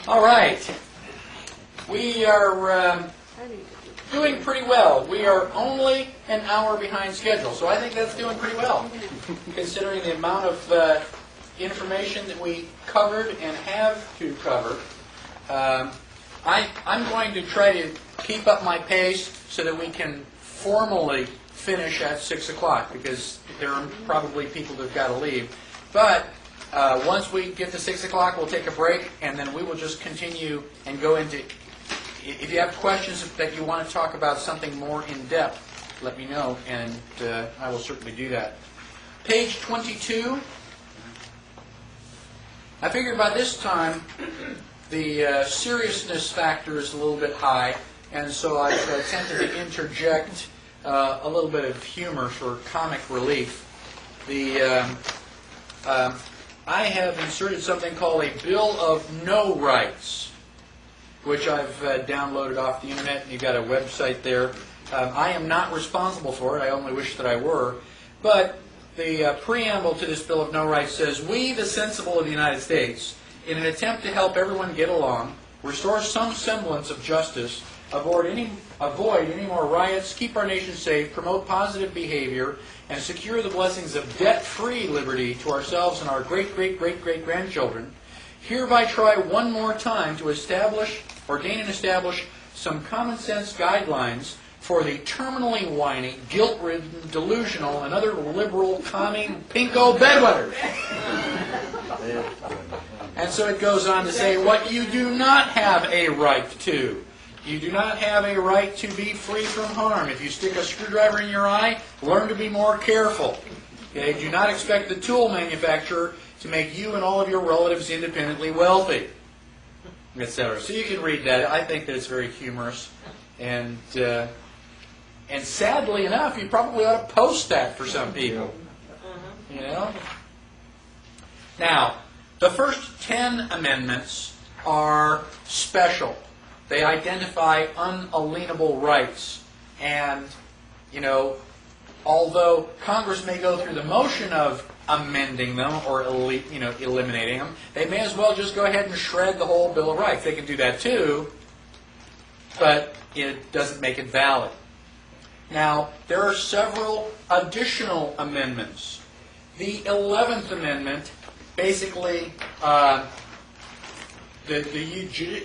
All right. We are doing pretty well. We are only an hour behind schedule, so I think that's doing pretty well, considering the amount of information that we covered and have to cover. I'm going to try to keep up my pace so that we can formally finish at 6 o'clock, because there are probably people that have got to leave. But once we get to 6 o'clock, we'll take a break, and then we will just continue and go into... If you have questions that you want to talk about something more in depth, let me know, and I will certainly do that. Page 22. I figured by this time the seriousness factor is a little bit high, and so I attempted to interject a little bit of humor for comic relief. I have inserted something called a Bill of No Rights, which I've downloaded off the internet, and you've got a website there. I am not responsible for it. I only wish that I were. But the preamble to this Bill of No Rights says, "We, the sensible of the United States, in an attempt to help everyone get along, restore some semblance of justice, avoid any more riots, keep our nation safe, promote positive behavior, and secure the blessings of debt-free liberty to ourselves and our great-great-great-great-grandchildren, hereby try one more time to ordain and establish some common-sense guidelines for the terminally whiny, guilt-ridden, delusional, and other liberal, commie, pinko bedwetters." And so it goes on to say, what you do not have a right to. You do not have a right to be free from harm. If you stick a screwdriver in your eye, learn to be more careful. Okay? Do not expect the tool manufacturer to make you and all of your relatives independently wealthy, etc. So you can read that. I think that it's very humorous. And sadly enough, you probably ought to post that for some people. You know? Now, the first 10 amendments are special. They identify unalienable rights. And, although Congress may go through the motion of amending them or eliminating them, they may as well just go ahead and shred the whole Bill of Rights. They can do that too, but it doesn't make it valid. Now, there are several additional amendments. The 11th Amendment basically... The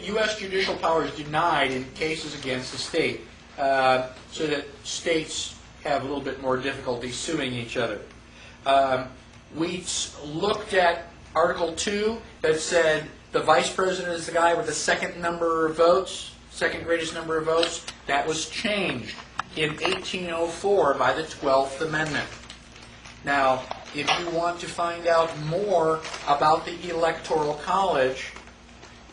U.S. judicial power is denied in cases against the state, so that states have a little bit more difficulty suing each other. We looked at Article 2 that said the vice president is the guy with the second number of votes, second greatest number of votes. That was changed in 1804 by the 12th Amendment. Now, if you want to find out more about the Electoral College,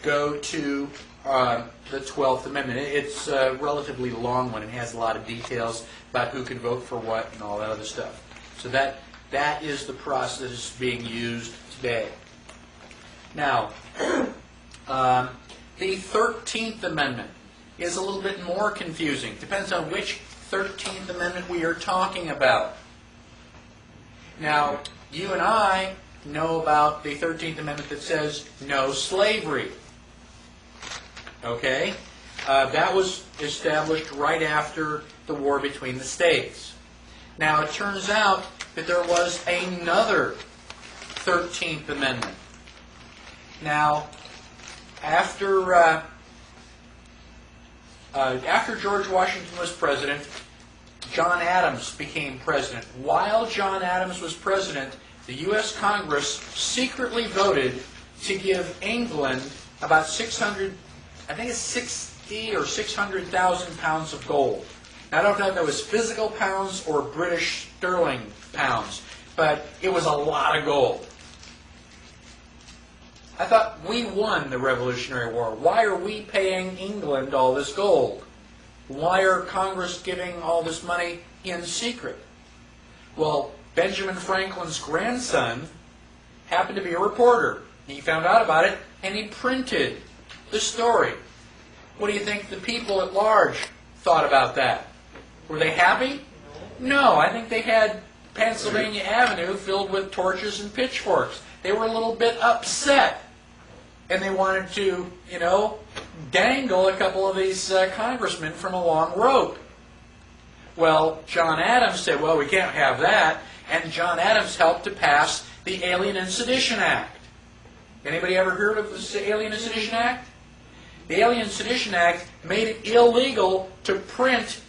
go to the 12th Amendment. It's a relatively long one. It has a lot of details about who can vote for what and all that other stuff. So that is the process being used today. Now, the 13th Amendment is a little bit more confusing. Depends on which 13th Amendment we are talking about. Now, you and I know about the 13th Amendment that says no slavery. Okay? That was established right after the war between the states. Now, it turns out that there was another 13th Amendment. Now, after George Washington was president, John Adams became president. While John Adams was president, the U.S. Congress secretly voted to give England about 60 or 600,000 pounds of gold. Now, I don't know if that was physical pounds or British sterling pounds, but it was a lot of gold. I thought, we won the Revolutionary War. Why are we paying England all this gold? Why are Congress giving all this money in secret? Well, Benjamin Franklin's grandson happened to be a reporter. He found out about it, and he printed the story. What do you think the people at large thought about that? Were they happy? No, I think they had Pennsylvania Avenue filled with torches and pitchforks. They were a little bit upset and they wanted to, dangle a couple of these congressmen from a long rope. Well, John Adams said, well, we can't have that, and John Adams helped to pass the Alien and Sedition Act. Anybody ever heard of the Alien and Sedition Act? The Alien and Sedition Act made it illegal to print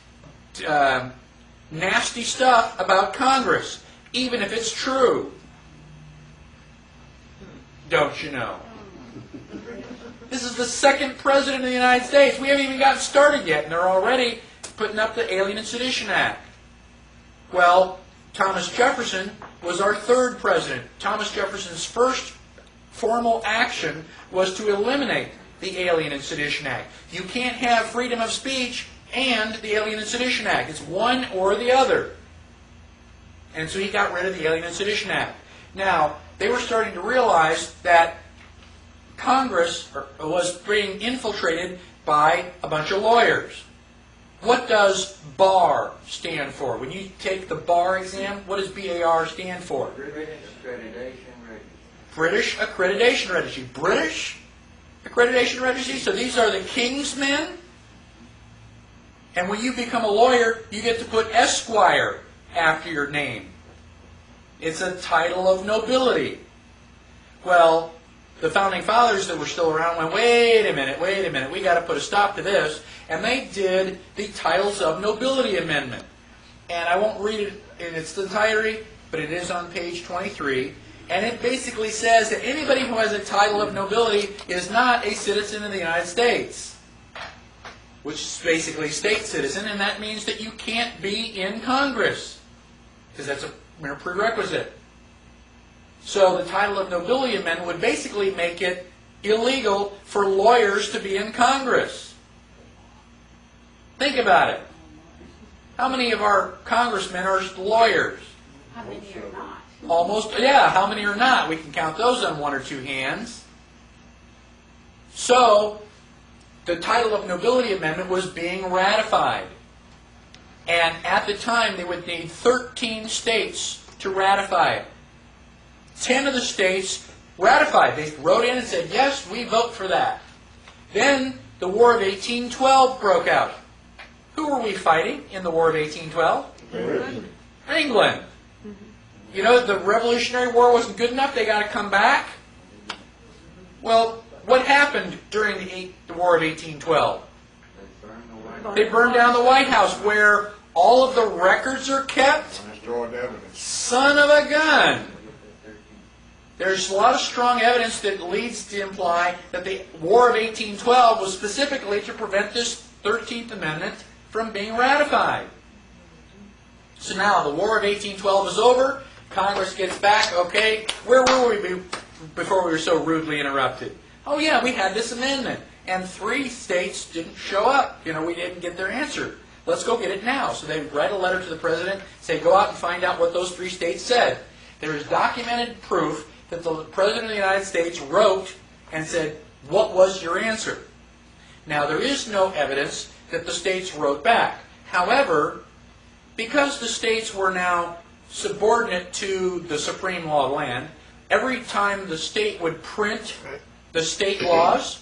nasty stuff about Congress, even if it's true. Don't you know? This is the second president of the United States. We haven't even gotten started yet, and they're already putting up the Alien and Sedition Act. Well, Thomas Jefferson was our third president. Thomas Jefferson's first formal action was to eliminate the Alien and Sedition Act. You can't have freedom of speech and the Alien and Sedition Act. It's one or the other. And so he got rid of the Alien and Sedition Act. Now, they were starting to realize that Congress was being infiltrated by a bunch of lawyers. What does BAR stand for? When you take the BAR exam, what does BAR stand for? British Accreditation Registry. British Accreditation Registry. British Accreditation Registry? So these are the king's men? And when you become a lawyer, you get to put Esquire after your name. It's a title of nobility. Well, the Founding Fathers that were still around went, wait a minute, we got to put a stop to this. And they did the Titles of Nobility Amendment. And I won't read it in its entirety, but it is on page 23. And it basically says that anybody who has a title of nobility is not a citizen of the United States, which is basically state citizen, and that means that you can't be in Congress, because that's a prerequisite. So the title of nobility amendment would basically make it illegal for lawyers to be in Congress. Think about it. How many of our congressmen are lawyers? How many are not? Almost, yeah, how many are not? We can count those on one or two hands. So, the title of nobility amendment was being ratified. And at the time, they would need 13 states to ratify it. 10 of the states ratified. They wrote in and said, yes, we vote for that. Then the War of 1812 broke out. Who were we fighting in the War of 1812? England. You know, the Revolutionary War wasn't good enough. They got to come back. Well, what happened during the War of 1812? They burned down the White House, where all of the records are kept. Son of a gun. There's a lot of strong evidence that leads to imply that the War of 1812 was specifically to prevent this 13th Amendment from being ratified. So now the War of 1812 is over. Congress gets back. Okay, where were we before we were so rudely interrupted? Oh yeah, we had this amendment. And 3 states didn't show up. You know, we didn't get their answer. Let's go get it now. So they write a letter to the president, say, go out and find out what those 3 states said. There is documented proof that the President of the United States wrote and said, what was your answer? Now, there is no evidence that the states wrote back. However, because the states were now subordinate to the supreme law of the land, every time the state would print the state laws,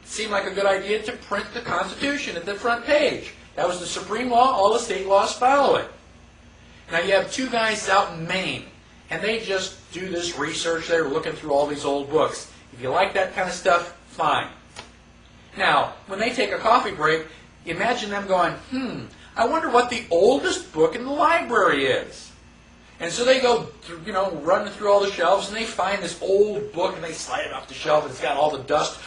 it seemed like a good idea to print the Constitution at the front page. That was the supreme law. All the state laws follow it. Now, you have 2 guys out in Maine, and they just do this research. They're looking through all these old books. If you like that kind of stuff, fine. Now, when they take a coffee break, imagine them going, I wonder what the oldest book in the library is. And so they go, running through all the shelves, and they find this old book, and they slide it off the shelf, and it's got all the dust,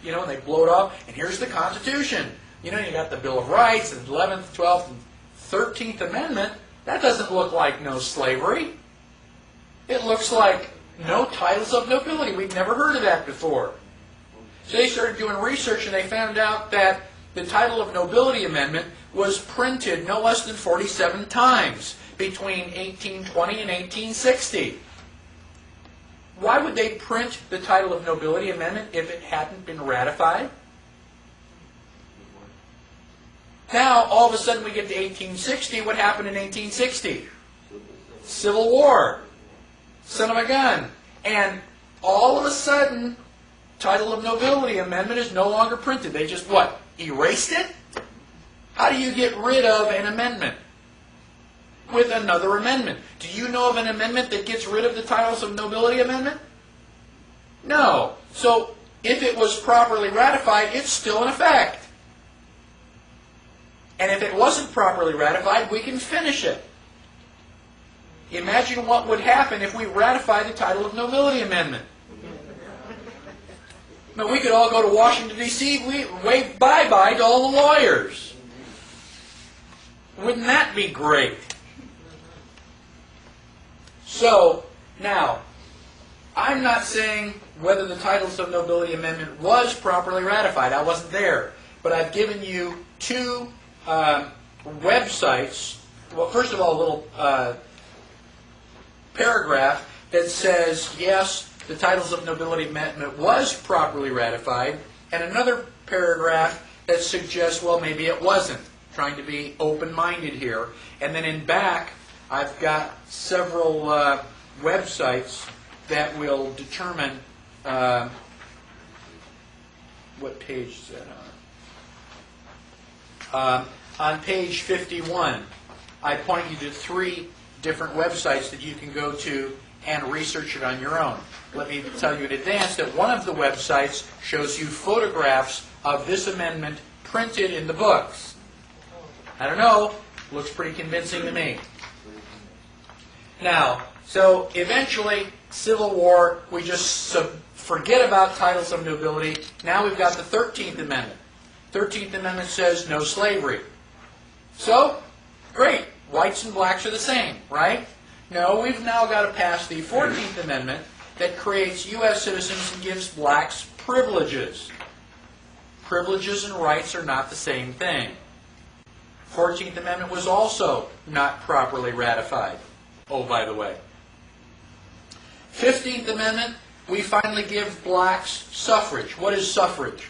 and they blow it off, and here's the Constitution. You got the Bill of Rights, and 11th, 12th, and 13th Amendment. That doesn't look like no slavery. It looks like no titles of nobility. We've never heard of that before. So they started doing research, and they found out that the title of nobility amendment was printed no less than 47 times between 1820 and 1860. Why would they print the title of nobility amendment if it hadn't been ratified? Now, all of a sudden, we get to 1860. What happened in 1860? Civil War. Son of a gun. And all of a sudden, title of nobility amendment is no longer printed. They just, what, erased it? How do you get rid of an amendment? With another amendment. Do you know of an amendment that gets rid of the titles of nobility amendment? No. So, if it was properly ratified, it's still in effect. And if it wasn't properly ratified, we can finish it. Imagine what would happen if we ratified the title of nobility amendment. Now, we could all go to Washington, D.C., wave bye-bye to all the lawyers. Wouldn't that be great? So, now, I'm not saying whether the titles of nobility amendment was properly ratified. I wasn't there. But I've given you two websites. Well, first of all, a little paragraph that says, yes, the titles of nobility amendment was properly ratified, and another paragraph that suggests, well, maybe it wasn't, trying to be open-minded here. And then in back, I've got several websites that will determine what page is that on? On page 51, I point you to 3 different websites that you can go to and research it on your own. Let me tell you in advance that one of the websites shows you photographs of this amendment printed in the books. I don't know, looks pretty convincing to me. Now, so eventually, Civil War, we just forget about titles of nobility. Now we've got the 13th Amendment. 13th Amendment says no slavery. So, great, whites and blacks are the same, right? No, we've now got to pass the 14th Amendment that creates U.S. citizens and gives blacks privileges. Privileges and rights are not the same thing. 14th Amendment was also not properly ratified. Oh, by the way. 15th Amendment, we finally give blacks suffrage. What is suffrage?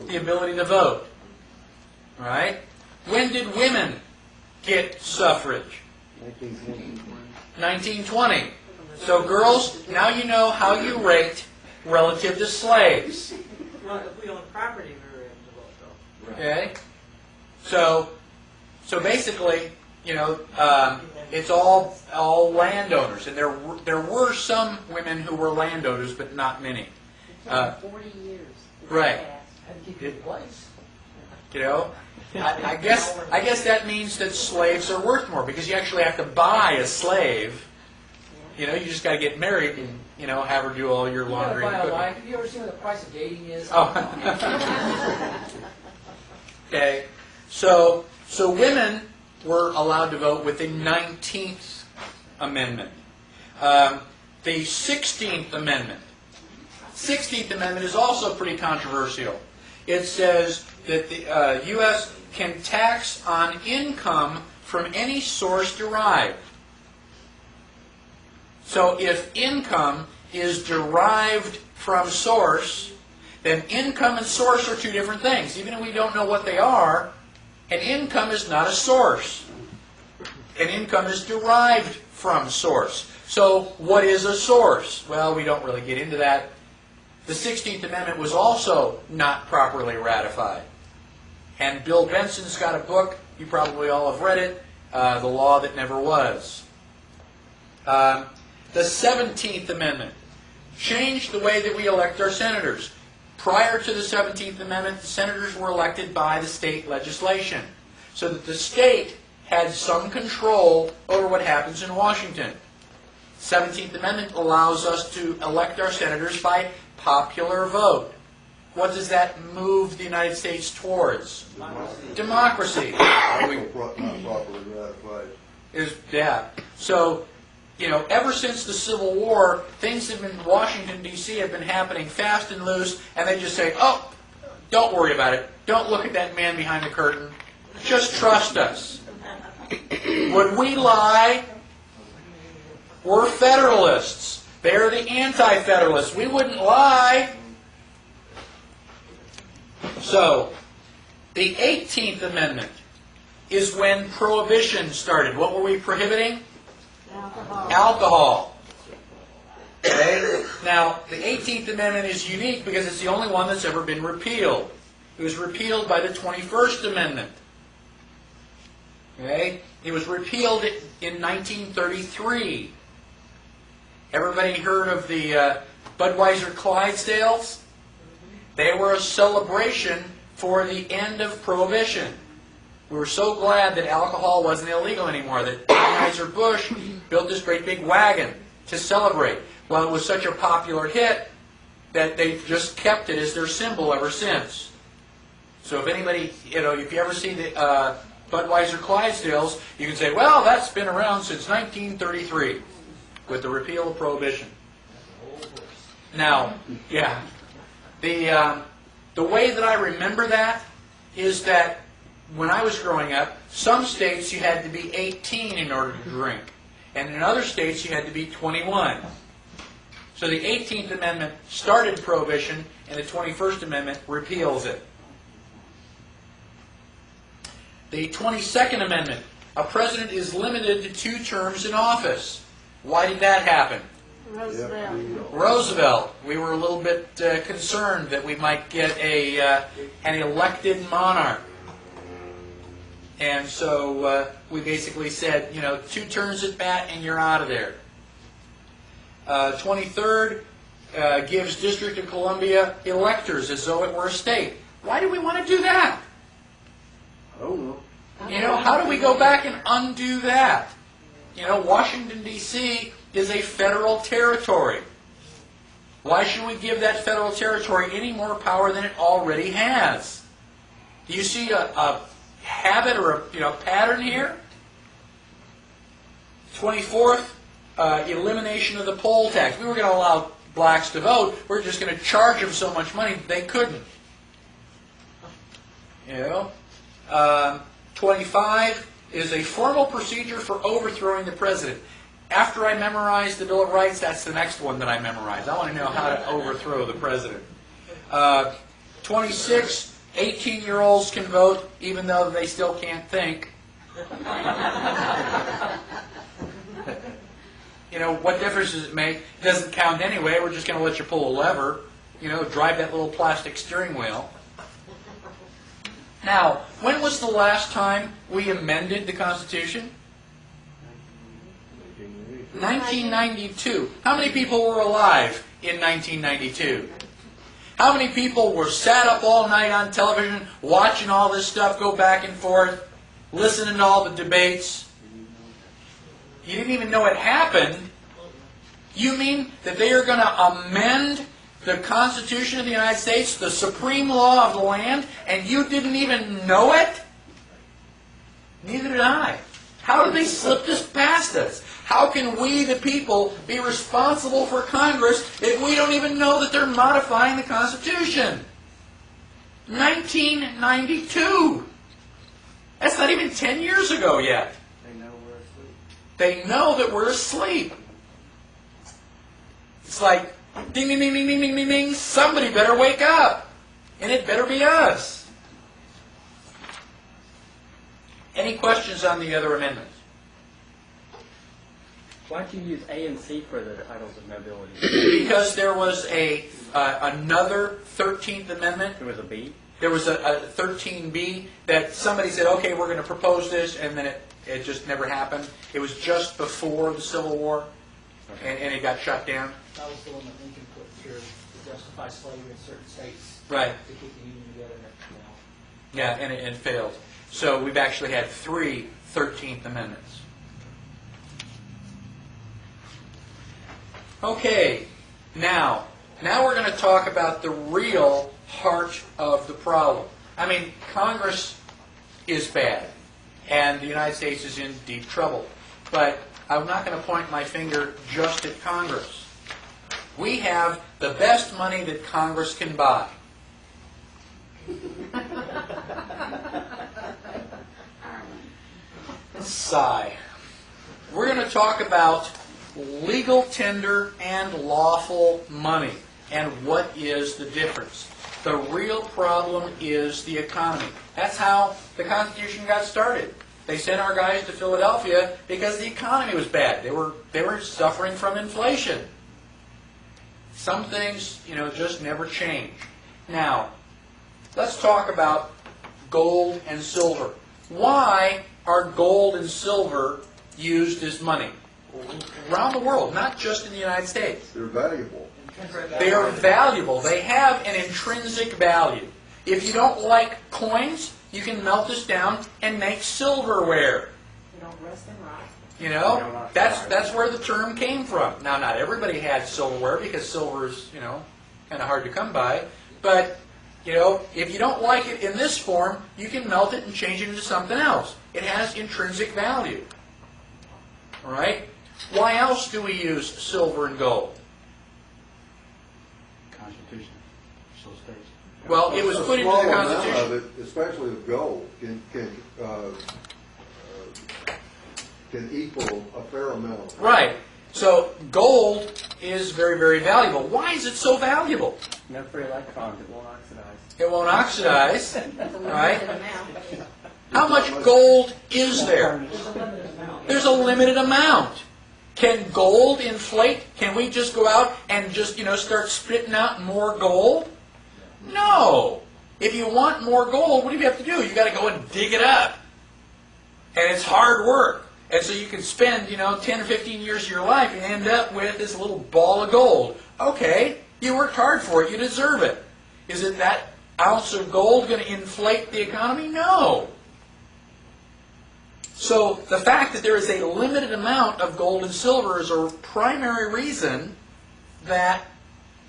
The ability to vote. Right? When did women get suffrage? 1920. So girls, now you know how you rate relative to slaves. Well, if we own property, we were able to vote, though. Okay? So basically, you know, it's all landowners, and there were some women who were landowners, but not many. It took 40 years. Right. You know, I guess that means that slaves are worth more because you actually have to buy a slave. You know, you just got to get married and have her do all your laundry. You and gotta buy a cooking. wife. Have you ever seen what the price of dating is? Oh. Okay, so women were allowed to vote with the 19th Amendment. The 16th Amendment. 16th Amendment is also pretty controversial. It says that the U.S. can tax on income from any source derived. So if income is derived from source, then income and source are two different things. Even if we don't know what they are, an income is not a source. An income is derived from source. So what is a source? Well, we don't really get into that. The 16th Amendment was also not properly ratified. And Bill Benson's got a book, you probably all have read it, The Law That Never Was. The 17th Amendment changed the way that we elect our senators. Prior to the 17th Amendment, the senators were elected by the state legislation, so that the state had some control over what happens in Washington. 17th Amendment allows us to elect our senators by popular vote. What does that move the United States towards? Democracy. Not properly ratified. So, ever since the Civil War, things in Washington, D.C. have been happening fast and loose, and they just say, oh, don't worry about it. Don't look at that man behind the curtain. Just trust us. Would we lie? We're Federalists. They're the anti-Federalists. We wouldn't lie. So, the 18th Amendment is when Prohibition started. What were we prohibiting? Alcohol. Alcohol. Okay? Now, the 18th Amendment is unique because it's the only one that's ever been repealed. It was repealed by the 21st Amendment. Okay? It was repealed in 1933. Everybody heard of the Budweiser Clydesdales? They were a celebration for the end of Prohibition. We were so glad that alcohol wasn't illegal anymore, that Anheuser-Busch built this great big wagon to celebrate. Well, it was such a popular hit that they just kept it as their symbol ever since. So if anybody, if you ever see the Budweiser Clydesdales, you can say, well, that's been around since 1933 with the repeal of Prohibition. Now, yeah, the way that I remember that is that when I was growing up, some states you had to be 18 in order to drink, and in other states you had to be 21. So the 18th Amendment started Prohibition, and the 21st Amendment repeals it. The 22nd Amendment, a president is limited to 2 terms in office. Why did that happen? Roosevelt. We were a little bit concerned that we might get an elected monarch. And so we basically said, 2 turns at bat and you're out of there. 23rd gives District of Columbia electors as though it were a state. Why do we want to do that? I don't know. How do we go back and undo that? Washington, D.C. is a federal territory. Why should we give that federal territory any more power than it already has? Do you see a habit or a pattern here? 24th, elimination of the poll tax. We were going to allow blacks to vote. We're just going to charge them so much money that they couldn't. 25 is a formal procedure for overthrowing the president. After I memorize the Bill of Rights, that's the next one that I memorize. I want to know how to overthrow the president. 26, 18-year-olds can vote even though they still can't think. What difference does it make? It doesn't count anyway. We're just going to let you pull a lever. Drive that little plastic steering wheel. Now, when was the last time we amended the Constitution? 1992. How many people were alive in 1992? How many people were sat up all night on television watching all this stuff go back and forth, listening to all the debates? You didn't even know it happened. You mean that they are going to amend the Constitution of the United States, the supreme law of the land, and you didn't even know it? Neither did I. How did they slip this past us? How can we, the people, be responsible for Congress if we don't even know that they're modifying the Constitution? 1992. That's not even 10 years ago yet. They know we're asleep. They know that we're asleep. It's like, ding, ding, ding, ding, ding, ding, ding, ding, somebody better wake up. And it better be us. Any questions on the other amendments? Why'd you use A and C for the titles of nobility? Because there was another 13th Amendment. There was a B? There was a 13B that somebody said, okay, we're going to propose this, and then it just never happened. It was just before the Civil War, and it got shut down. That was the one that Lincoln put through to justify slavery in certain states. Right. To keep the Union together. Yeah, and it failed. So we've actually had 3 13th Amendments. Okay, now we're going to talk about the real heart of the problem. I mean, Congress is bad, and the United States is in deep trouble. But I'm not going to point my finger just at Congress. We have the best money that Congress can buy. Sigh. We're going to talk about legal tender and lawful money, and what is the difference. The real problem is the economy. That's how the Constitution got started. They sent our guys to Philadelphia because the economy was bad. They were suffering from inflation. Some things, just never change. Now, let's talk about gold and silver. Why are gold and silver used as money? Around the world, not just in the United States. They're valuable. They are valuable. They have an intrinsic value. If you don't like coins, you can melt this down and make silverware. You don't rust and rot. That's where the term came from. Now, not everybody had silverware because silver is, kind of hard to come by. But, if you don't like it in this form, you can melt it and change it into something else. It has intrinsic value. All right? Why else do we use silver and gold? Constitution. So states. Well, it was put into the A small amount Constitution. of it, especially of gold, can equal a fair amount. Right. So gold is very, very valuable. Why is it so valuable? No free electrons, it won't oxidize. It won't oxidize. That's a Right. limited amount. How much gold is there? There's a limited amount. There's a limited amount. Can gold inflate? Can we just go out and just, start spitting out more gold? No. If you want more gold, what do you have to do? You got to go and dig it up. And it's hard work. And so you can spend, 10 or 15 years of your life and end up with this little ball of gold. Okay, you worked hard for it. You deserve it. Is it that ounce of gold going to inflate the economy? No. So the fact that there is a limited amount of gold and silver is a primary reason that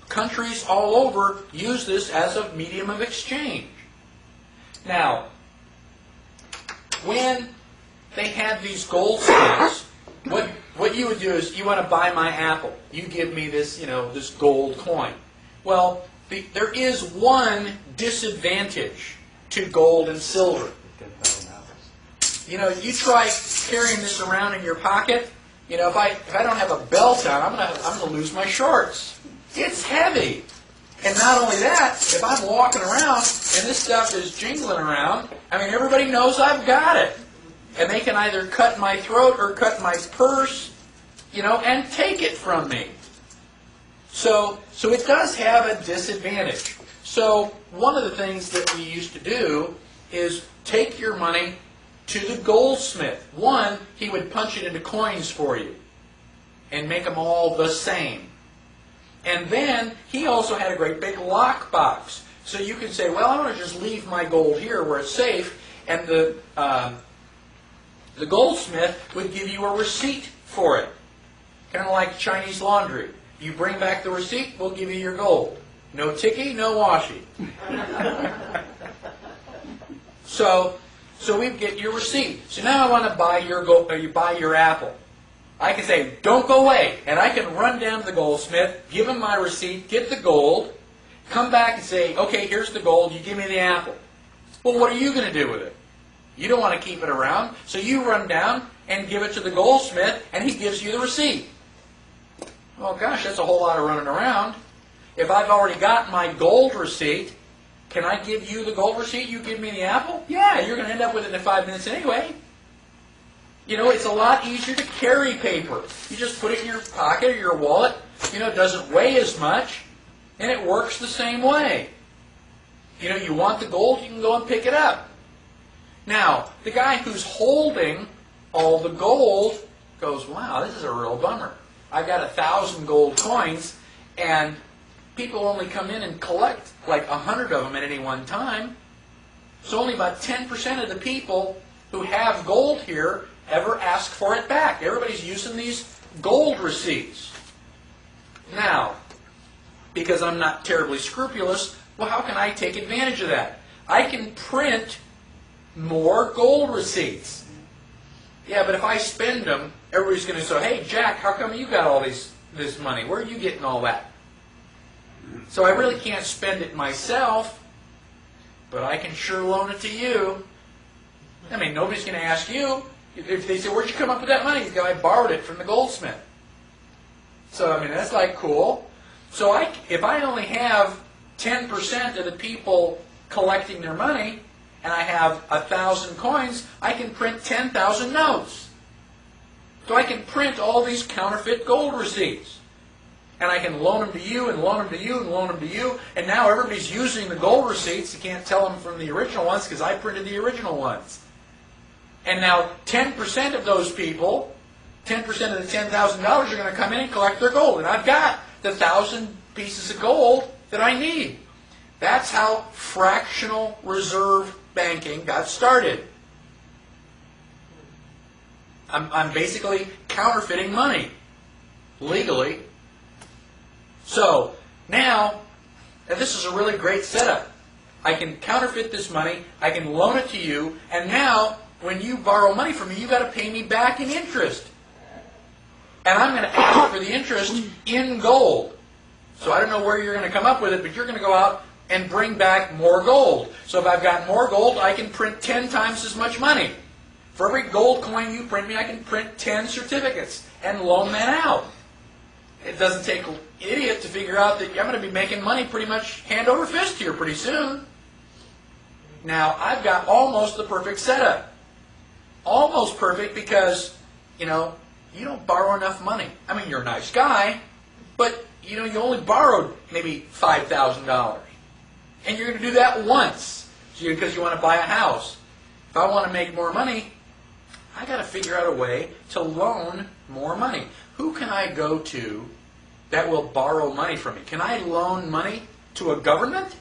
countries all over use this as a medium of exchange. Now, when they had these goldsmiths, what you would do is, you want to buy my apple. You give me this, this gold coin. Well, there is one disadvantage to gold and silver. You try carrying this around in your pocket. If I don't have a belt on, I'm gonna lose my shorts. It's heavy. And not only that, if I'm walking around and this stuff is jingling around, everybody knows I've got it. And they can either cut my throat or cut my purse, and take it from me. So it does have a disadvantage. So one of the things that we used to do is take your money to the goldsmith. One, he would punch it into coins for you and make them all the same. And then he also had a great big lock box. So you can say, well, I want to just leave my gold here where it's safe, and the goldsmith would give you a receipt for it. Kind of like Chinese laundry. You bring back the receipt, we'll give you your gold. No ticky, no washi. So we get your receipt. So now I want to buy your gold, or you buy your apple. I can say, don't go away. And I can run down to the goldsmith, give him my receipt, get the gold, come back and say, okay, here's the gold, you give me the apple. Well, what are you going to do with it? You don't want to keep it around, so you run down and give it to the goldsmith, and he gives you the receipt. Well, gosh, that's a whole lot of running around. If I've already got my gold receipt, can I give you the gold receipt, you give me the apple? Yeah, you're going to end up with it in 5 minutes anyway. It's a lot easier to carry paper. You just put it in your pocket or your wallet. It doesn't weigh as much, and it works the same way. You want the gold, you can go and pick it up. Now, the guy who's holding all the gold goes, wow, this is a real bummer. I've got 1,000 gold coins, and people only come in and collect like 100 of them at any one time. So only about 10% of the people who have gold here ever ask for it back. Everybody's using these gold receipts. Now, because I'm not terribly scrupulous, well, how can I take advantage of that? I can print more gold receipts. Yeah, but if I spend them, everybody's going to say, hey, Jack, how come you got all this money? Where are you getting all that? So I really can't spend it myself, but I can sure loan it to you. Nobody's going to ask you. If they say, where'd you come up with that money? You go, I borrowed it from the goldsmith. So, that's like cool. So if I only have 10% of the people collecting their money, and I have 1,000 coins, I can print 10,000 notes. So I can print all these counterfeit gold receipts. and I can loan them to you and loan them to you and loan them to you, and now everybody's using the gold receipts. You can't tell them from the original ones because I printed the original ones. And now 10% of those people, 10% of the $10,000 are going to come in and collect their gold. And I've got the 1,000 pieces of gold that I need. That's how fractional reserve banking got started. I'm basically counterfeiting money legally. So now this is a really great setup. I can counterfeit this money, I can loan it to you, and now when you borrow money from me, you've got to pay me back in interest. And I'm going to ask for the interest in gold. So I don't know where you're going to come up with it, but you're going to go out and bring back more gold. So if I've got more gold, I can print 10 times as much money. For every gold coin you print me, I can print 10 certificates and loan that out. It doesn't take an idiot to figure out that I'm going to be making money pretty much hand over fist here pretty soon. Now, I've got almost the perfect setup. Almost perfect because, you don't borrow enough money. I mean, you're a nice guy, but, you only borrowed maybe $5,000. And you're going to do that once because you want to buy a house. If I want to make more money, I got to figure out a way to loan more money. Who can I go to that will borrow money from me? Can I loan money to a government?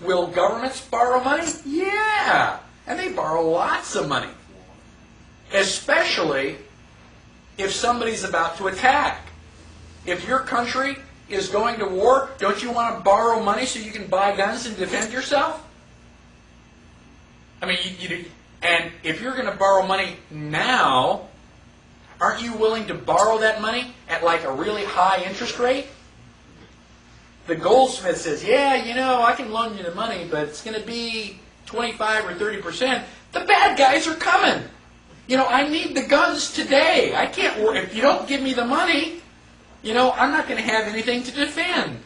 Will governments borrow money? Yeah. And they borrow lots of money. Especially if somebody's about to attack. If your country is going to war, don't you want to borrow money so you can buy guns and defend yourself? I mean, and if you're going to borrow money now, aren't you willing to borrow that money at like a really high interest rate? The goldsmith says, yeah, I can loan you the money, but it's going to be 25 or 30%. The bad guys are coming. I need the guns today. I can't work. If you don't give me the money, I'm not going to have anything to defend.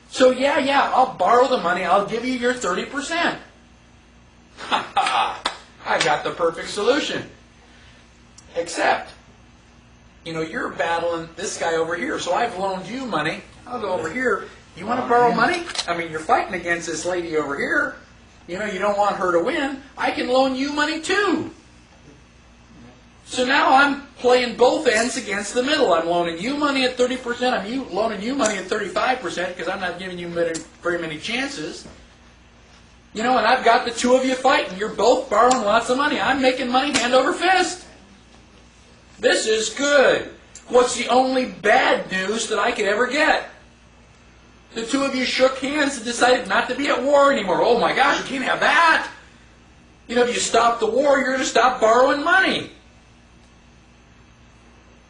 So yeah, I'll borrow the money. I'll give you your 30%. Ha ha! I got the perfect solution. Except, you're battling this guy over here. So I've loaned you money. I'll go over here. You want to borrow money? I mean, you're fighting against this lady over here. You don't want her to win. I can loan you money too. So now I'm playing both ends against the middle. I'm loaning you money at 30%. I'm loaning you money at 35% because I'm not giving you very many chances. And I've got the two of you fighting. You're both borrowing lots of money. I'm making money hand over fist. This is good. What's the only bad news that I could ever get? The two of you shook hands and decided not to be at war anymore. Oh my gosh, you can't have that. If you stop the war, you're going to stop borrowing money.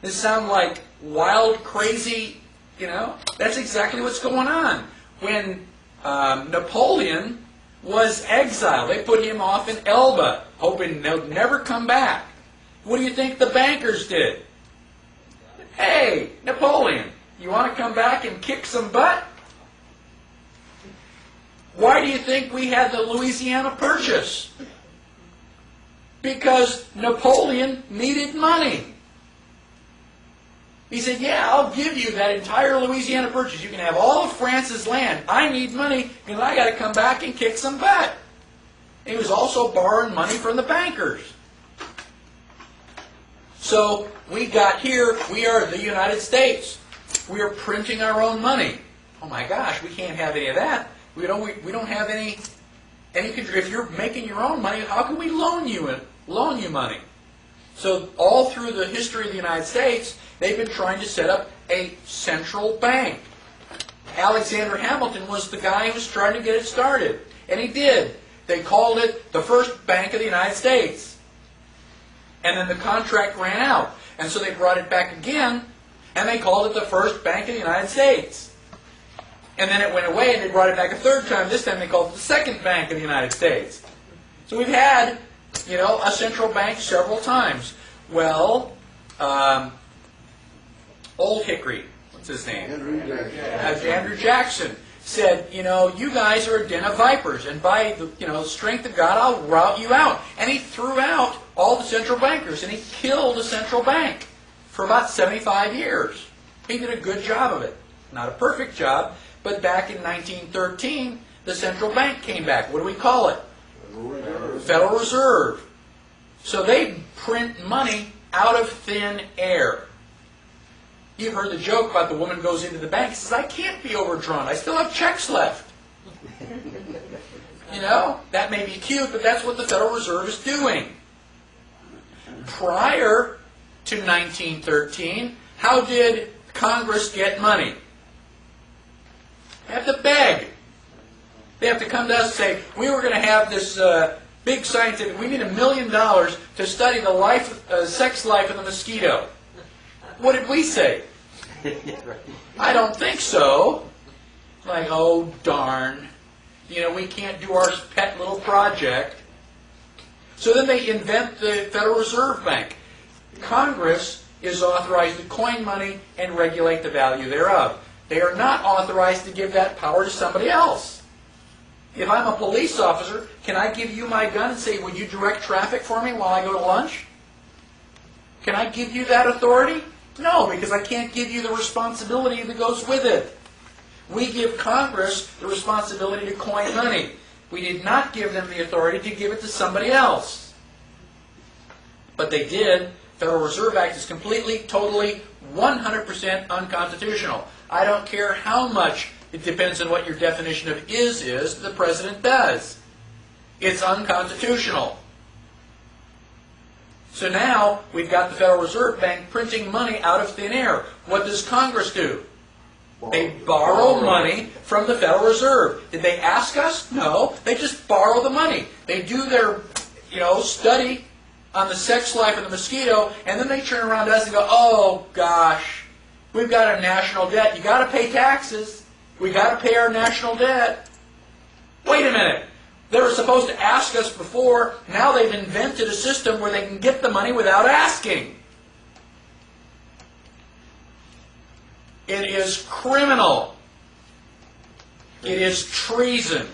This sounds like wild, crazy, That's exactly what's going on. When Napoleon was exiled, they put him off in Elba, hoping he'll never come back. What do you think the bankers did? Hey, Napoleon, you want to come back and kick some butt? Why do you think we had the Louisiana Purchase? Because Napoleon needed money. He said, yeah, I'll give you that entire Louisiana Purchase. You can have all of France's land. I need money, and I got to come back and kick some butt. He was also borrowing money from the bankers. So we got here, we are the United States. We are printing our own money. Oh my gosh, we can't have any of that. We don't have any control. If you're making your own money, how can we loan you money? So all through the history of the United States, they've been trying to set up a central bank. Alexander Hamilton was the guy who was trying to get it started. And he did. They called it the first bank of the United States. And then the contract ran out. And so they brought it back again, and they called it the first bank of the United States. And then it went away, and they brought it back a third time. This time they called it the second bank of the United States. So we've had, a central bank several times. Well, Old Hickory, what's his name? Andrew Jackson said, you guys are a den of vipers, and by the strength of God, I'll rout you out. And he threw out all the central bankers, and he killed the central bank for about 75 years. He did a good job of it. not a perfect job, but back in 1913, the central bank came back. What do we call it? Federal Reserve. So they print money out of thin air. You've heard the joke about the woman goes into the bank and says, I can't be overdrawn. I still have checks left. You know, that may be cute, but that's what the Federal Reserve is doing. Prior to 1913, how did Congress get money? They have to beg. They have to come to us and say, we were going to have this big scientific, we need $1 million to study the sex life of the mosquito. What did we say? I don't think so. Like, oh darn. You know, we can't do our pet little project. So then they invent the Federal Reserve Bank. Congress is authorized to coin money and regulate the value thereof. They are not authorized to give that power to somebody else. If I'm a police officer, can I give you my gun and say, will you direct traffic for me while I go to lunch? Can I give you that authority? No, because I can't give you the responsibility that goes with it. We give Congress the responsibility to coin money. We did not give them the authority to give it to somebody else. But they did. Federal Reserve Act is completely, totally, 100% unconstitutional. I don't care how much, it depends on what your definition of is, the president does. It's unconstitutional. So now we've got the Federal Reserve Bank printing money out of thin air. What does Congress do? They borrow money from the Federal Reserve. Did they ask us? No. They just borrow the money. They do their, study on the sex life of the mosquito, and then they turn around to us and go, oh gosh, we've got a national debt. You got to pay taxes. We got to pay our national debt. Wait a minute. They were supposed to ask us before. Now they've invented a system where they can get the money without asking. It is criminal. It is treason.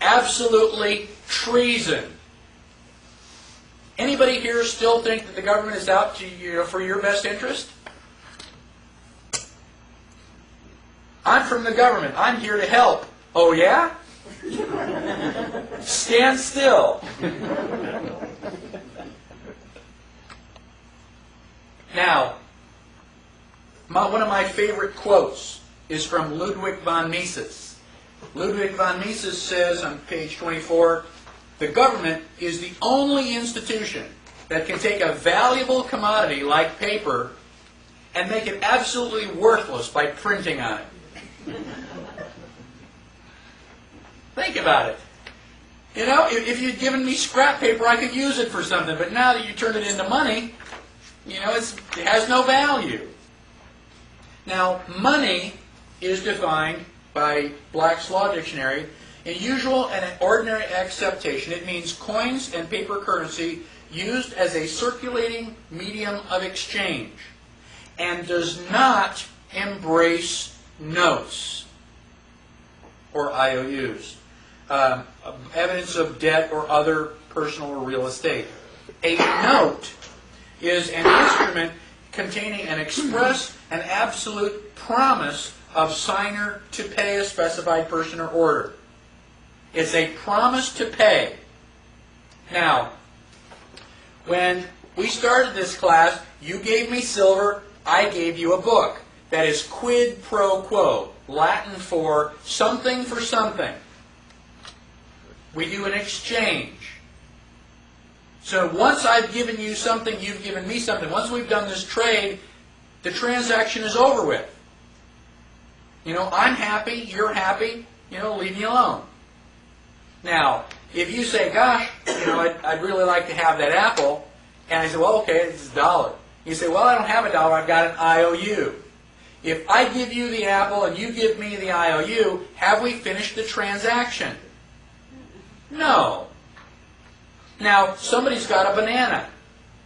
Absolutely treason. Anybody here still think that the government is out to for your best interest? I'm from the government. I'm here to help. Oh yeah? Stand still. Now, one of my favorite quotes is from Ludwig von Mises. Ludwig von Mises says on page 24, the government is the only institution that can take a valuable commodity like paper and make it absolutely worthless by printing on it. Think about it. If you'd given me scrap paper, I could use it for something, but now that you turn it into money, it has no value. Now, money is defined by Black's Law Dictionary in usual and ordinary acceptation. It means coins and paper currency used as a circulating medium of exchange and does not embrace notes or IOUs, evidence of debt or other personal or real estate. A note is an instrument containing an express and absolute promise of signer to pay a specified person or order. It's a promise to pay. Now, when we started this class, you gave me silver, I gave you a book. That is quid pro quo, Latin for something for something. We do an exchange. So once I've given you something, you've given me something. Once we've done this trade, the transaction is over with. I'm happy, you're happy, leave me alone. Now, if you say, gosh, I'd really like to have that apple, and I say, well, okay, it's $1. You say, well, I don't have $1, I've got an IOU. If I give you the apple and you give me the IOU, have we finished the transaction? No. Now, somebody's got a banana,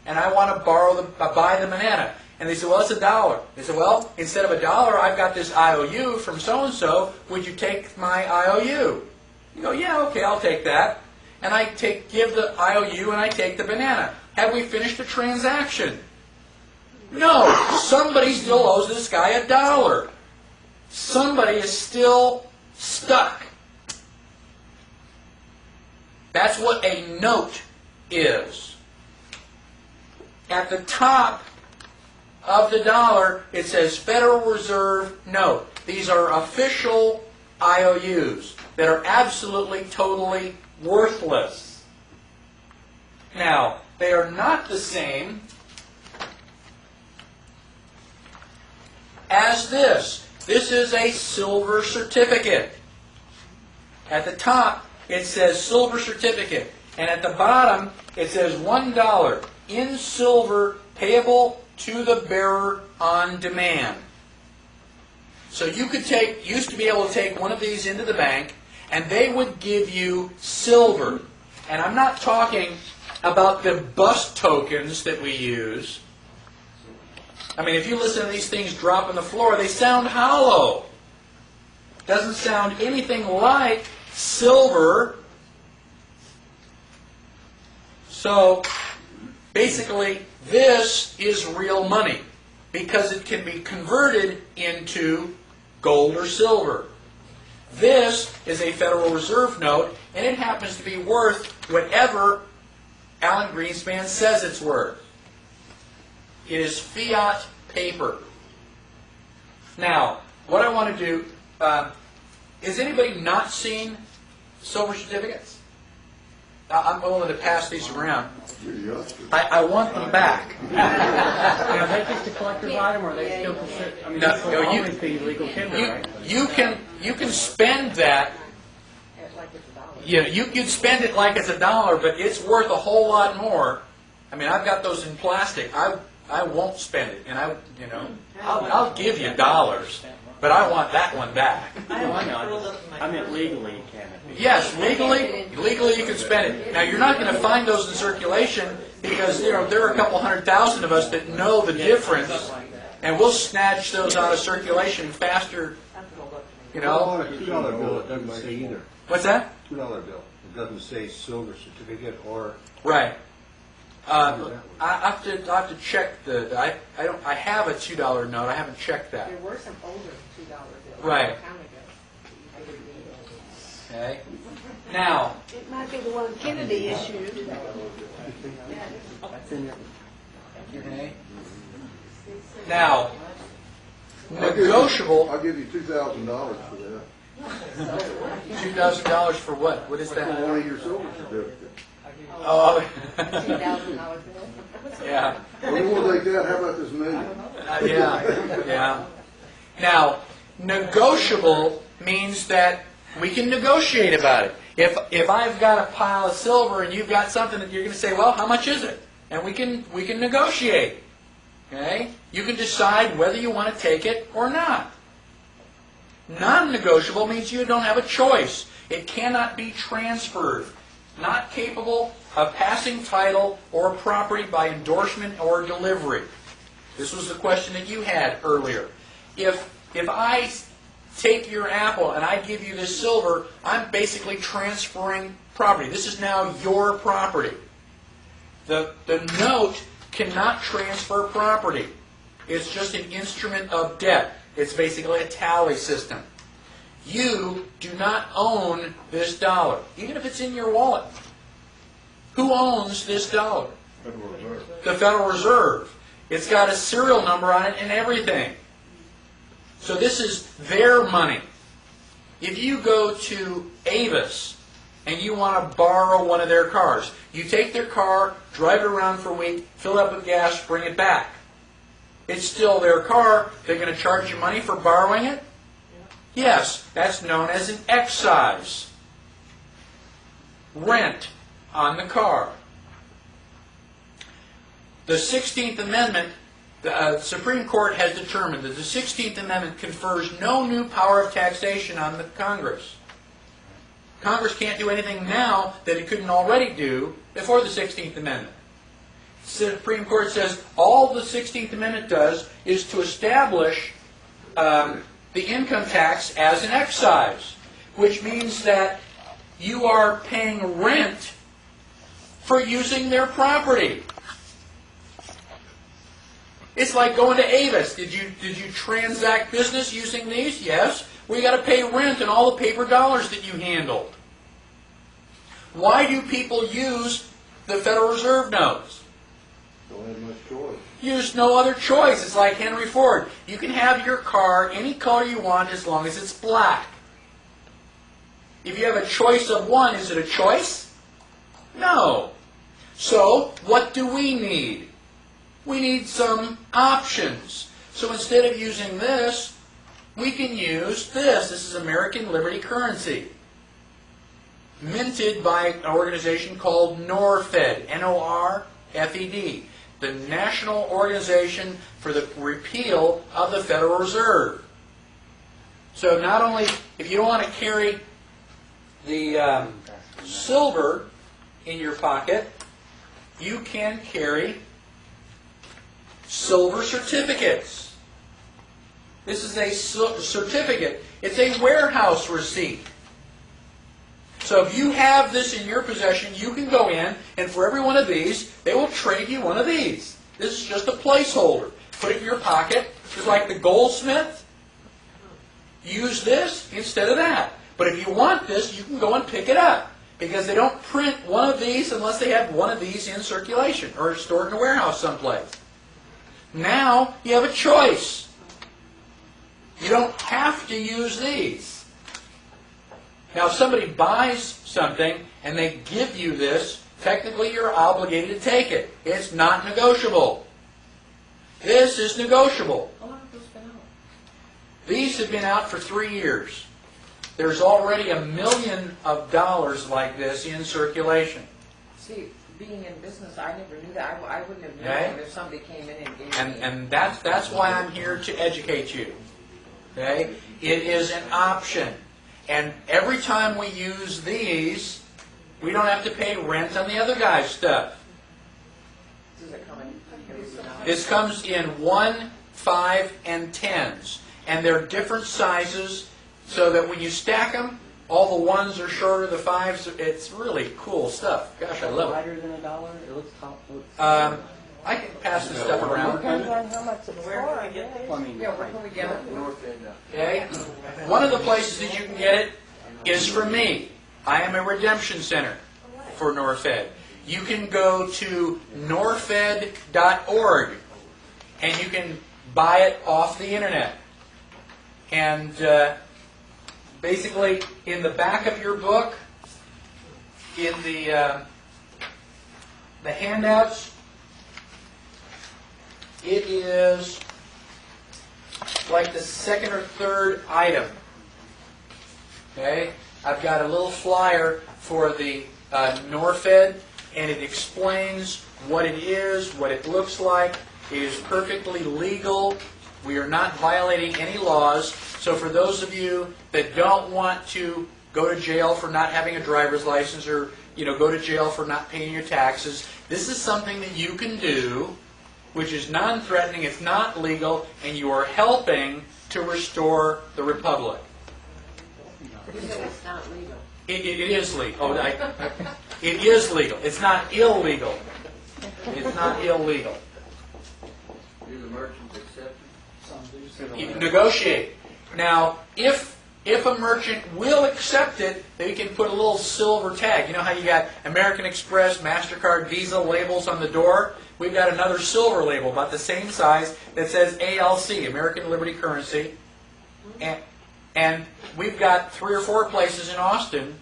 and I want to buy the banana. And they say, well, it's $1. They say, well, instead of $1, I've got this IOU from so-and-so. Would you take my IOU? You go, yeah, okay, I'll take that. And I give the IOU and I take the banana. Have we finished the transaction? No, somebody still owes this guy $1. Somebody is still stuck. That's what a note is. At the top of the dollar, it says Federal Reserve Note. These are official IOUs that are absolutely, totally worthless. Now, they are not the same as this. This is a silver certificate. At the top, it says silver certificate. And at the bottom, it says $1 in silver payable to the bearer on demand. So you could used to be able to take one of these into the bank, and they would give you silver. And I'm not talking about the bus tokens that we use. I mean, if you listen to these things drop on the floor, they sound hollow. Doesn't sound anything like silver. So, basically, this is real money because it can be converted into gold or silver. This is a Federal Reserve note, and it happens to be worth whatever Alan Greenspan says it's worth. It is fiat paper. Now, what I want to do, has anybody not seen silver certificates? I'm willing to pass these around. I want them back. Are they just a collector's item, or are they still considered? I mean, No, this will no, you- always be legal tender, right? You can spend that. Like it's $1. You know, you could spend it like it's $1, but it's worth a whole lot more. I mean, I've got those in plastic. I won't spend it, and I'll give you dollars, but I want that one back. No, I know. I meant legally, can it be? Yes, legally you can spend it. Now you're not going to find those in circulation because there are a couple 100,000 of us that know the difference, and we'll snatch those out of circulation faster. You know, On a $2 bill, it doesn't say either. what's that? $2 bill. It doesn't say silver certificate or. Right. I have to check the. I have a $2 note. I haven't checked that. There were some older $2 bills. Right. A time ago. Okay. Now, It might be the one Kennedy issued. That's in there. okay. Now, negotiable. I'll give you $2,000 for that. $2,000 for what? What is For that? one of your silver certificates. Oh, $2,000 bill. yeah. Well, we won't take that. How about this million? Yeah. Now, negotiable means that we can negotiate about it. If I've got a pile of silver and you've got something that you're going to say, well, how much is it? And we can negotiate. Okay? You can decide whether you want to take it or not. Non-negotiable means you don't have a choice. It cannot be transferred. Not capable of passing title or property by endorsement or delivery. This was the question that you had earlier. If I take your apple and I give you this silver, I'm basically transferring property. This is now your property. The note cannot transfer property. It's just an instrument of debt. It's basically a tally system. You do not own this dollar, even if it's in your wallet. Who owns this dollar? Federal Reserve. The Federal Reserve. It's got a serial number on it and everything. So this is their money. If you go to Avis and you want to borrow one of their cars, you take their car, drive it around for a week, fill it up with gas, bring it back. It's still their car. They're going to charge you money for borrowing it? Yes, that's known as an excise. Rent on the car. The 16th Amendment, the Supreme Court has determined that the 16th Amendment confers no new power of taxation on the Congress. Congress can't do anything now that it couldn't already do before the 16th Amendment. The Supreme Court says all the 16th Amendment does is to establish the income tax as an excise, which means that you are paying rent for using their property. It's like going to Avis. Did you transact business using these? Yes. Well, you got to pay rent and all the paper dollars that you handled. Why do people use the Federal Reserve notes? Don't have much choice. There's no other choice. It's like Henry Ford. You can have your car any color you want as long as it's black. If you have a choice of one, is it a choice? No. So, what do we need? We need some options. So instead of using this, we can use this. This is American Liberty currency, minted by an organization called NORFED, N-O-R-F-E-D, the National Organization for the Repeal of the Federal Reserve. So not only, if you don't want to carry the silver in your pocket, you can carry silver certificates. This is a certificate. It's a warehouse receipt. So if you have this in your possession, you can go in, and for every one of these, they will trade you one of these. This is just a placeholder. Put it in your pocket, just like the goldsmith. Use this instead of that. But if you want this, you can go and pick it up, because they don't print one of these unless they have one of these in circulation or stored in a warehouse someplace. Now you have a choice. You don't have to use these. Now, if somebody buys something and they give you this, technically you're obligated to take it. It's not negotiable. This is negotiable. How long have those been out? These have been out for 3 years. There's already $1 million like this in circulation. See, being in business, I never knew that. I wouldn't have known Okay. if somebody came in and gave me. And that's why I'm here to educate you. Okay? It is an option. And every time we use these, we don't have to pay rent on the other guy's stuff. Does it come in? This comes in 1, 5, and 10s. And they're different sizes, so that when you stack them, all the 1s are shorter, the 5s, it's really cool stuff. Gosh, I love it. Lighter than $1? It looks I can pass this stuff around. Depends on how much it's Where for. can we get yeah. these? I mean, Yeah, where can we get it? North End. Okay? One of the places that you can get it is from me. I am a redemption center for NORFED. You can go to norfed.org and you can buy it off the internet. And basically, in the back of your book, in the handouts, it is like the second or third item. Okay? I've got a little flyer for the NORFED, and it explains what it is, what it looks like. It is perfectly legal. We are not violating any laws. So for those of you that don't want to go to jail for not having a driver's license, or go to jail for not paying your taxes, this is something that you can do, which is non-threatening, it's not legal, and you are helping to restore the republic. You said it's not legal. It is legal. It is legal. It's not illegal. It's not illegal. Do the merchants accept it? You can negotiate. Now, if a merchant will accept it, they can put a little silver tag. You know how you got American Express, MasterCard, Visa labels on the door? We've got another silver label about the same size that says ALC, American Liberty Currency. And we've got 3 or 4 places in Austin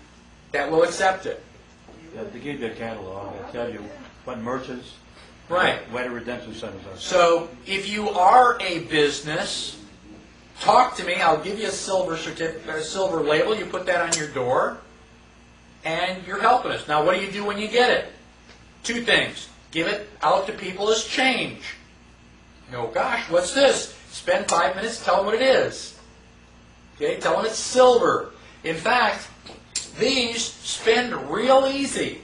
that will accept it. Yeah, they give you a catalog, they tell you what merchants, Right. where the redemption centers are. So if you are a business, talk to me. I'll give you a silver label. You put that on your door, and you're helping us. Now, what do you do when you get it? 2 things. Give it out to people as change. Gosh, what's this? Spend 5 minutes, tell them what it is. Okay, tell them it's silver. In fact, these spend real easy.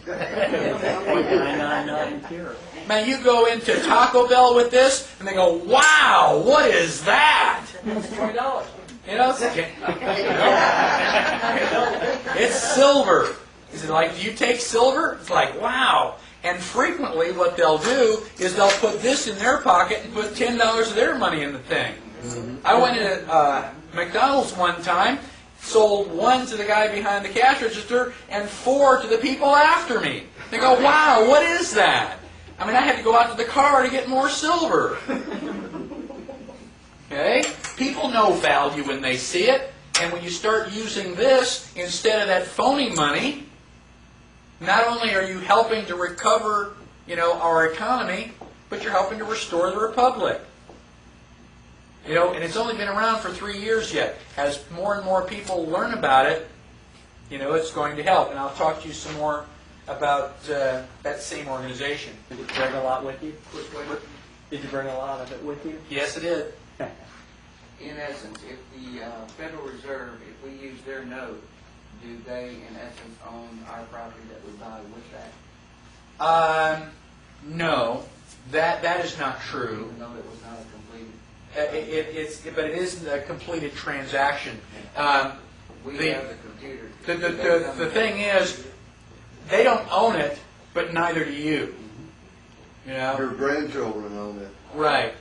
0.999 pure. Man, you go into Taco Bell with this, and they go, "Wow, what is that?" It's $20. It's silver. Is it like, do you take silver? It's like, wow. And frequently what they'll do is they'll put this in their pocket and put $10 of their money in the thing. I went to McDonald's one time, sold 1 to the guy behind the cash register and 4 to the people after me. They go, wow, what is that? I mean, I had to go out to the car to get more silver. Okay? People know value when they see it. And when you start using this instead of that phony money, not only are you helping to recover, our economy, but you're helping to restore the republic. And it's only been around for 3 years yet. As more and more people learn about it, it's going to help. And I'll talk to you some more about that same organization. Did you bring a lot with you? Did you bring a lot of it with you? Yes, it did. In essence, if the Federal Reserve, if we use their note, do they, in essence, own our property that we buy with that? No, that is not true. Even though it was not a completed... But it isn't a completed transaction. We have the computer. The thing is, they don't own it, but neither do you. Your grandchildren own it. Right.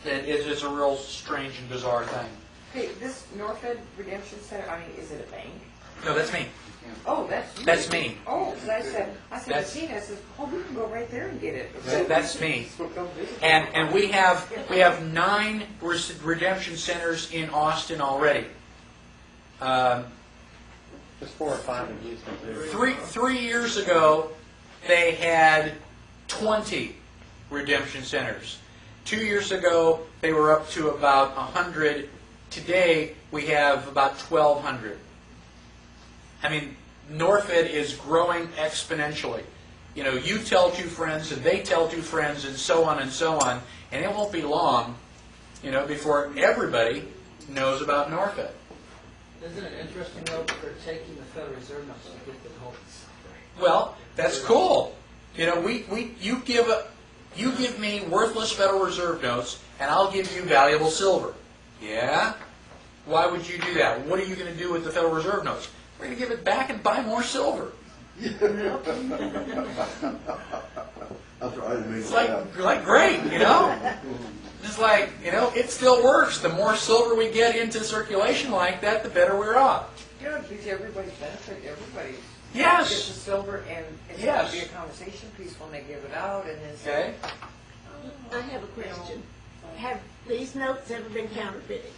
It's a real strange and bizarre thing. Hey, this Norfed Redemption Center, is it a bank? No, that's me. Oh, that's you. That's me. Oh, because I said, That's- Tina, I said, we can go right there and get it. That's me. And we have 9 redemption centers in Austin already. There's 4 or 5 in Houston, too. 3 years ago, they had 20 redemption centers. 2 years ago, they were up to about 100. Today, we have about 1,200. Norfed is growing exponentially. You tell 2 friends, and they tell 2 friends, and so on, and it won't be long, before everybody knows about Norfed. Isn't it interesting, though, that they're taking the Federal Reserve notes to get the whole... Well, that's cool. You give me worthless Federal Reserve notes, and I'll give you valuable silver. Yeah? Why would you do that? What are you going to do with the Federal Reserve notes? We're going to give it back and buy more silver. That's right. I didn't mean It's to like great, It's like, it still works. The more silver we get into circulation like that, the better we're off. Yeah, it gives everybody's benefit, everybody Yes. gets the silver, and it's going to be a conversation piece when they give it out, and then Okay? I have a question. Have these notes ever been counterfeited?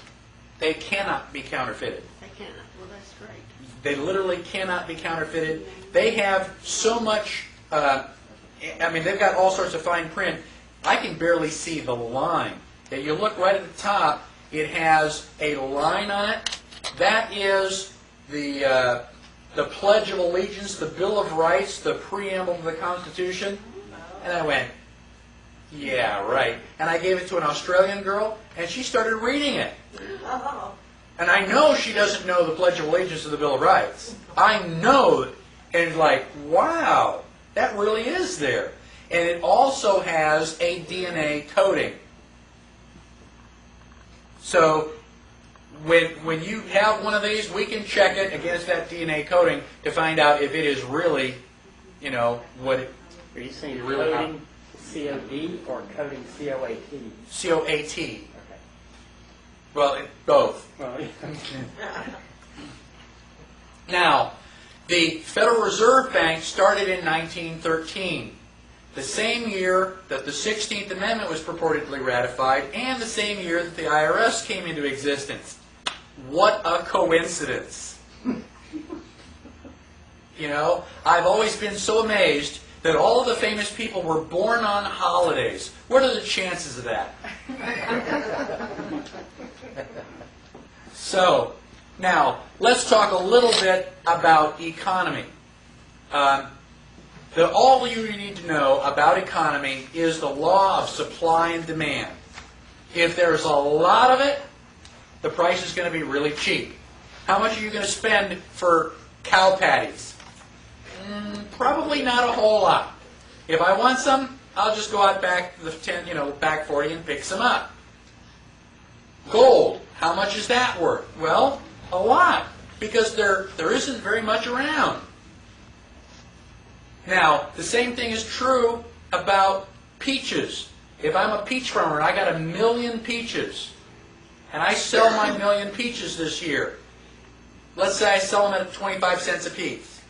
They cannot be counterfeited. They cannot. Well, that's great. They literally cannot be counterfeited. They have so much, they've got all sorts of fine print. I can barely see the line. If you look right at the top, it has a line on it. That is the Pledge of Allegiance, the Bill of Rights, the preamble to the Constitution. And I went, yeah, right. And I gave it to an Australian girl, and she started reading it. Oh, And I know she doesn't know the Pledge of Allegiance to the Bill of Rights. I know it. And it's like, wow, that really is there. And it also has a DNA coding. So when you have one of these, we can check it against that DNA coding to find out if it is really, what it, Are you saying Really coding COD or coding COAT? COAT. Okay. Well, both. Well, Now, the Federal Reserve Bank started in 1913, the same year that the 16th Amendment was purportedly ratified, and the same year that the IRS came into existence. What a coincidence. I've always been so amazed that all of the famous people were born on holidays. What are the chances of that? So, now, let's talk a little bit about economy. All you need to know about economy is the law of supply and demand. If there's a lot of it, the price is going to be really cheap. How much are you going to spend for cow patties? Probably not a whole lot. If I want some, I'll just go out back to the back 40 and pick some up. Gold, how much is that worth? Well, a lot, because there isn't very much around. Now, the same thing is true about peaches. If I'm a peach farmer and I got 1 million peaches, and I sell my 1 million peaches this year, let's say I sell them at 25 cents a piece.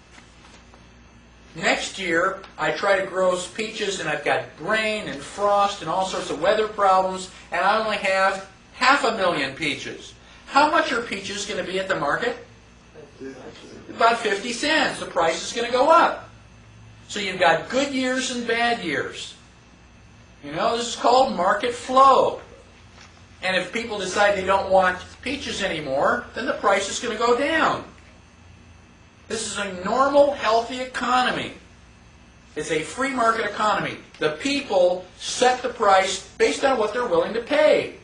Next year, I try to grow peaches, and I've got rain and frost and all sorts of weather problems, and I only have 500,000 peaches. How much are peaches going to be at the market? About 50 cents. The price is going to go up. So you've got good years and bad years. You know, this is called market flow. And if people decide they don't want peaches anymore, then the price is going to go down. This is a normal, healthy economy. It's a free market economy. The people set the price based on what they're willing to pay.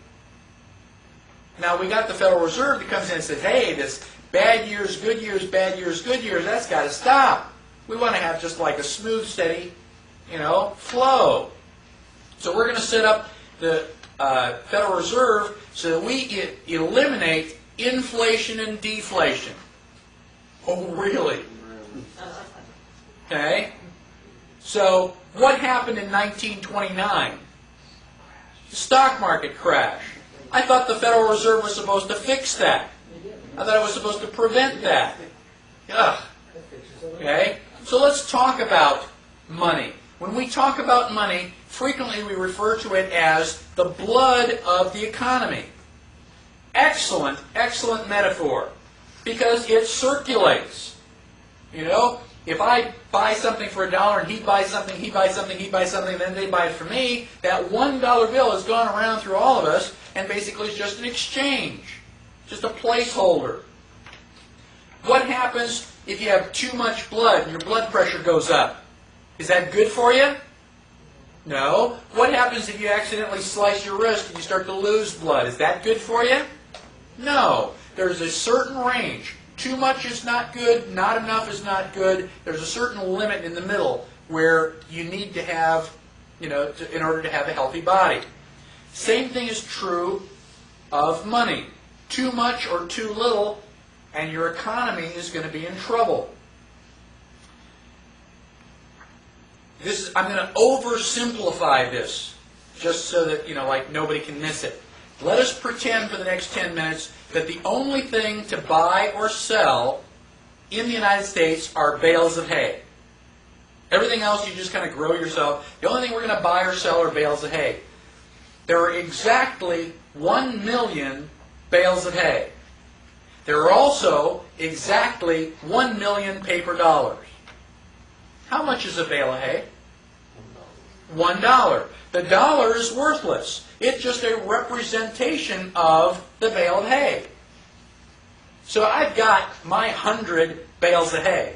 Now, we got the Federal Reserve that comes in and says, hey, this bad years, good years, bad years, good years, that's got to stop. We want to have just like a smooth, steady, flow. So we're going to set up the Federal Reserve so that we eliminate inflation and deflation. Oh, really? Okay. So what happened in 1929? The stock market crash. I thought the Federal Reserve was supposed to fix that. I thought it was supposed to prevent that. Ugh. Okay? So let's talk about money. When we talk about money, frequently we refer to it as the blood of the economy. Excellent, excellent metaphor. Because it circulates. If I buy something for $1 and he buys something, he buys something, he buys something, then they buy it for me, that $1 bill has gone around through all of us and basically is just an exchange. Just a placeholder. What happens if you have too much blood and your blood pressure goes up? Is that good for you? No. What happens if you accidentally slice your wrist and you start to lose blood? Is that good for you? No. There's a certain range. Too much is not good, not enough is not good. There's a certain limit in the middle where you need to have, in order to have a healthy body. Same thing is true of money. Too much or too little, and your economy is going to be in trouble. I'm going to oversimplify this, just so that, nobody can miss it. Let us pretend for the next 10 minutes that the only thing to buy or sell in the United States are bales of hay. Everything else you just kind of grow yourself. The only thing we're going to buy or sell are bales of hay. There are exactly 1 million bales of hay. There are also exactly 1 million paper dollars. How much is a bale of hay? $1. The dollar is worthless. It's just a representation of the bale of hay. So I've got my 100 bales of hay.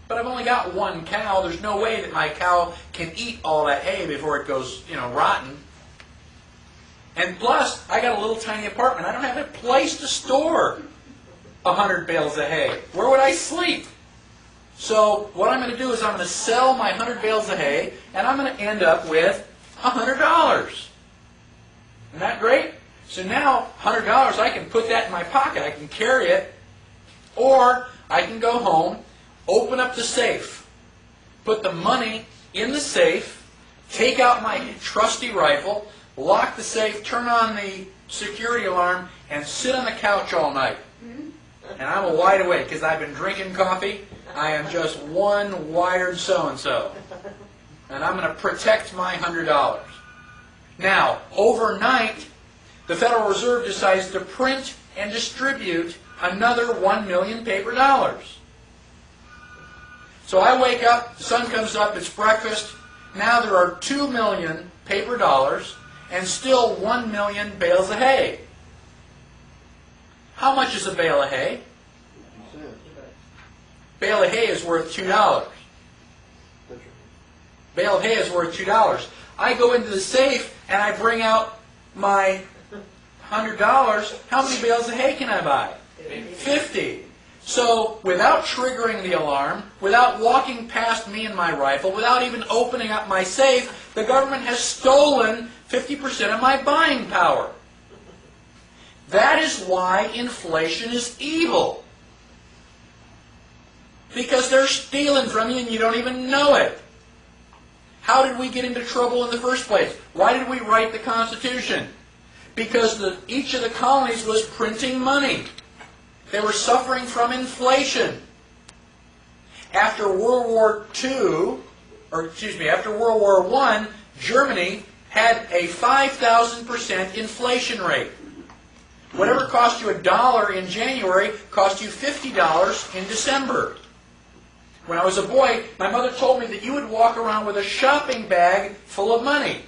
But I've only got one cow. There's no way that my cow can eat all that hay before it goes, rotten. And plus, I got a little tiny apartment. I don't have a place to store 100 bales of hay. Where would I sleep? So what I'm going to do is I'm going to sell my 100 bales of hay, and I'm going to end up with $100. Isn't that great? So now, $100, I can put that in my pocket. I can carry it. Or I can go home, open up the safe, put the money in the safe, take out my trusty rifle, lock the safe, turn on the security alarm, and sit on the couch all night. And I'm wide awake because I've been drinking coffee. I am just one wired so-and-so. And I'm going to protect my $100. Now, overnight, the Federal Reserve decides to print and distribute another 1 million paper dollars. So I wake up, the sun comes up, it's breakfast. Now there are 2 million paper dollars and still 1 million bales of hay. How much is a bale of hay? Bale of hay is worth $2. Bale of hay is worth $2. I go into the safe and I bring out my $100. How many bales of hay can I buy? 50. So without triggering the alarm, without walking past me and my rifle, without even opening up my safe, the government has stolen 50% of my buying power. That is why inflation is evil. Because they're stealing from you and you don't even know it. How did we get into trouble in the first place? Why did we write the Constitution? Because each of the colonies was printing money. They were suffering from inflation. After World War I, Germany had a 5,000% inflation rate. Whatever cost you $1 in January cost you $50 in December. When I was a boy, my mother told me that you would walk around with a shopping bag full of money.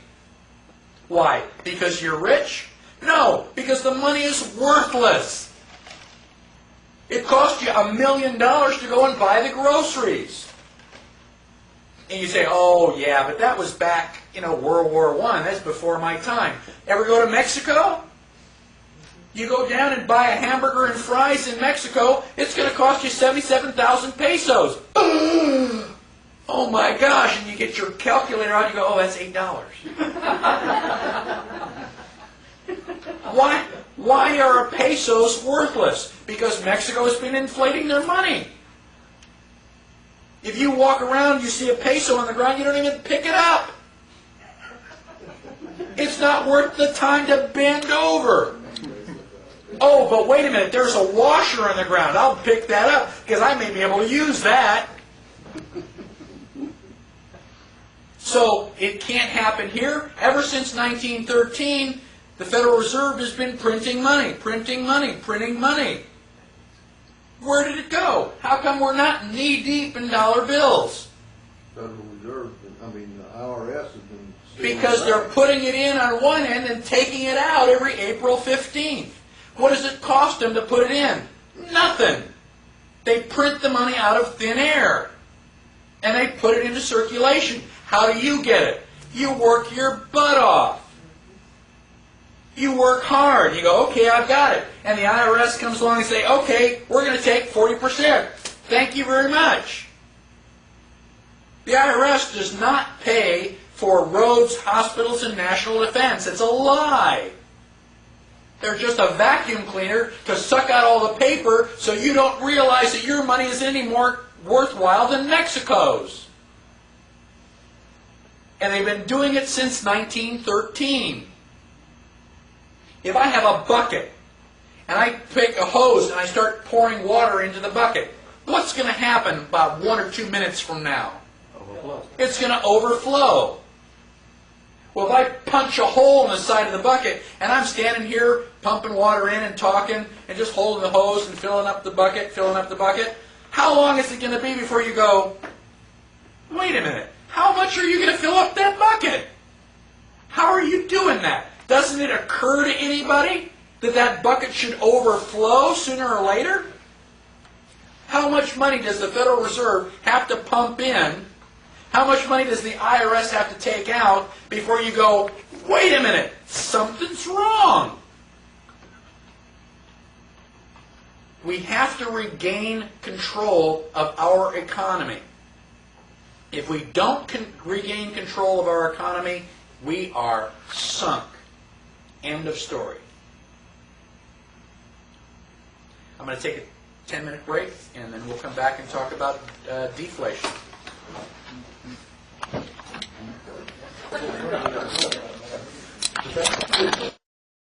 Why? Because you're rich? No, because the money is worthless. It cost you $1 million to go and buy the groceries. And you say, oh yeah, but that was back, World War I. That's before my time. Ever go to Mexico? You go down and buy a hamburger and fries in Mexico, it's going to cost you 77,000 pesos. Oh my gosh, and you get your calculator out and you go, oh, that's $8. Why are pesos worthless? Because Mexico has been inflating their money. If you walk around and you see a peso on the ground, you don't even pick it up. It's not worth the time to bend over. Oh, but wait a minute, there's a washer on the ground. I'll pick that up because I may be able to use that. So it can't happen here. Ever since 1913, the Federal Reserve has been printing money, printing money, printing money. Where did it go? How come we're not knee-deep in dollar bills? Federal Reserve, the IRS has been... Because they're putting it in on one end and taking it out every April 15th. What does it cost them to put it in? Nothing. They print the money out of thin air. And they put it into circulation. How do you get it? You work your butt off. You work hard. You go, okay, I've got it. And the IRS comes along and say, okay, we're going to take 40%. Thank you very much. The IRS does not pay for roads, hospitals, and national defense. It's a lie. They're just a vacuum cleaner to suck out all the paper so you don't realize that your money is any more worthwhile than Mexico's. And they've been doing it since 1913. If I have a bucket and I pick a hose and I start pouring water into the bucket, what's going to happen about 1 or 2 minutes from now? Overflow. It's going to overflow. Well, if I punch a hole in the side of the bucket and I'm standing here pumping water in and talking and just holding the hose and filling up the bucket, how long is it going to be before you go, wait a minute, how much are you going to fill up that bucket? How are you doing that? Doesn't it occur to anybody that that bucket should overflow sooner or later? How much money does the Federal Reserve have to pump in? How much money does the IRS have to take out before you go, wait a minute, something's wrong? We have to regain control of our economy. If we don't regain control of our economy, we are sunk. End of story. I'm going to take a 10-minute break, and then we'll come back and talk about deflation.